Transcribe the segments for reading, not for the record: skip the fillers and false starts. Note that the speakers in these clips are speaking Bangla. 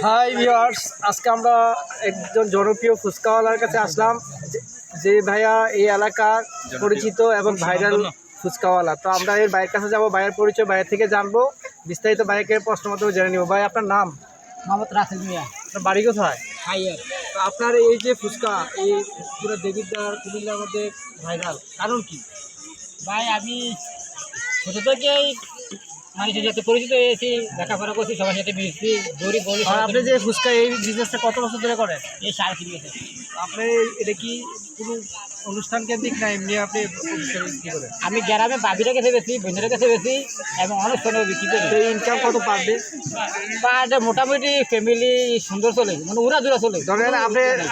হাই ভিউয়ার্স, আজকে আমরা একজন জনপ্রিয় ফুচকাওয়ালার কাছে আসলাম, যে ভাইয়া এই এলাকার পরিচিত এবং ভাইরাল ফুচকাওয়ালা। তো আমরা এর ভাইয়ের কাছে যাবো, ভাইয়ের পরিচয় ভাইয়ের থেকে জানবো, বিস্তারিত ভাইকে প্রশ্ন মতো জেনে নিব। ভাই, আপনার নাম? মোহাম্মদ রাসেল মিয়া। আপনার বাড়ি কোথায়? হাইয়ার। তো আপনার এই যে ফুচকা, এই পুরো দেবিদ্বার কুমিল্লার মধ্যে ভাইরাল, কারণ কি? ভাই, আমি ছোটো থেকেই মানুষের সাথে পরিচিত হয়েছি, লেখাপড়া করছি, সবার সাথে মিশছি, গরিব গরিব। আর আপনি যে ফুচকা এই বিজনেসটা কত বছর ধরে করেন? এই 3.5 বছর। আপনি এটা কি কোনো অনুষ্ঠান কেন্দ্রিক না এমনি আপনি বিক্রি করেন? আমি গ্রামে বাবিরা কাছে বেশি, বন্ধুদের কাছে বেশি এবং অনুষ্ঠানেও বিক্রি করি। এই ইনকাম কত পার ডে? বাট মোটামুটি ফ্যামিলি সুন্দর চলে, মানে উড়া জোড়া চলে। ধরেন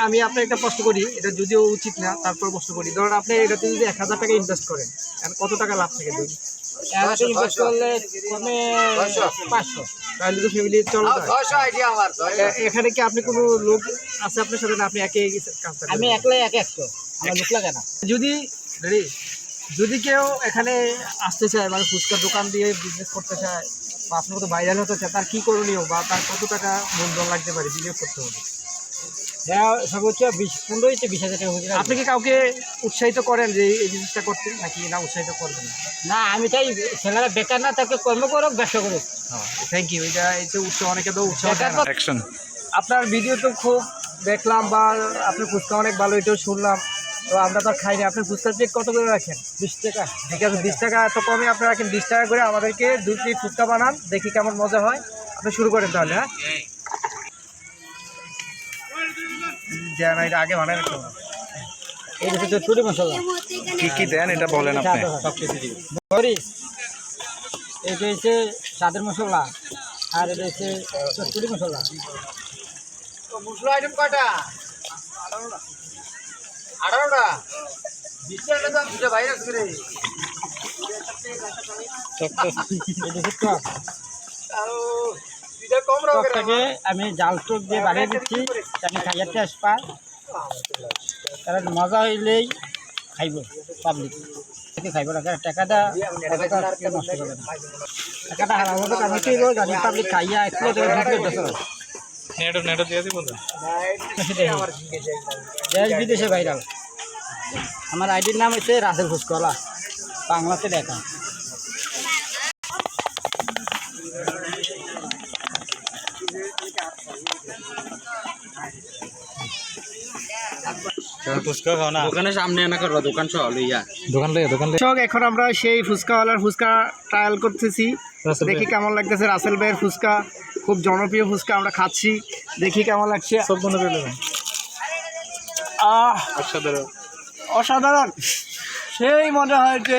আমি আপনার একটা প্রশ্ন করি, এটা যদিও উচিত না, তারপর প্রশ্ন করি। ধরেন আপনি এটাতে যদি 1000 টাকা ইনভেস্ট করেন, কত টাকা লাভ থাকে? ইনভেস্ট করলে কমে 500। তাহলে তো ফ্যামিলি চলে যায়। এখানে কি আপনি কোনো লোক আছে আপনার সাথে, না আপনি একাই কাজ করেন? আমি একলাই 100, আমার লোক লাগে না। যদি কেউ এখানে আসতে চায়, মানে ফুচকার দোকান দিয়ে বিজনেস করতে চায় বা আপনার মতো ভাইরাল হতে চায়, তার কী করণীয় বা তার কত টাকা মূলধন লাগতে পারে, বিনিয়োগ করতে হবে? সর্বোচ্চ 15-20 হাজার টাকা। আপনি কি কাউকে উৎসাহিত করেন যে এই বিজনেসটা করতে, নাকি না উৎসাহিত করবেন? না, আমি চাই ছেলেরা বেকার না তাকে কর্ম করুক, ব্যবসা করুক। Thank you. এটা এই যে উৎসাহ, অনেকে তো উৎসাহ বেকার দেয় না। আপনার ভিডিও তো খুব দেখলাম, বা আপনার ফুচকা অনেক ভালো, এটাও শুনলাম। তো আমরা তো আর খাইনি। আপনি ফুচকার চেক কত করে রাখেন? 20 টাকা। ঠিক আছে, 20 টাকা এত কমে আপনি রাখেন। 20 টাকা করে আমাদেরকে 2 প্লেট ফুচকা বানান, দেখি কেমন মজা হয়। আপনি শুরু করেন তাহলে। হ্যাঁ, না, এটা আগে বানায় রাখতে হবে। এই হচ্ছে চুরি মশলা। কি কি দেন এটা বলেন আপনি? মরিচ, এটা হচ্ছে স্বাদের মশলা, আর এটা হচ্ছে চুরি মশলা। মশলা আইটেম কয়টা? 18টা। 20 টাকা দাম দুটো বাইরে আছে রে। টকটাকে আমি জাল টক দিয়ে বানিয়ে দিচ্ছি, আমি খাইয়ার টেস্ট পাই, কারণ মজা হইলেই খাইব পাবলিক, খাইব না। কারণ টাকাটা নষ্ট করবে না, টাকাটা হারাম মতো আমি খাইব, জানি পাবলিক খাইয়া একটু দেশ বিদেশে ভাইরাল। আমার আইডির নাম হচ্ছে রাসেল ফুচকাওয়ালা, বাংলাতে দেখা। দোকানের সামনে এনে করো, দোকান সহ লইয়া এখন আমরা সেই ফুচকাওয়ালার ফুচকা ট্রায়াল করতেছি, দেখি কেমন লাগতেছে। রাসেল ভাইয়ের ফুচকা খুব জনপ্রিয় ফুচকা, আমরা খাচ্ছি, দেখি কেমন লাগছে। অসাধারণ, সেই মজা হয়েছে।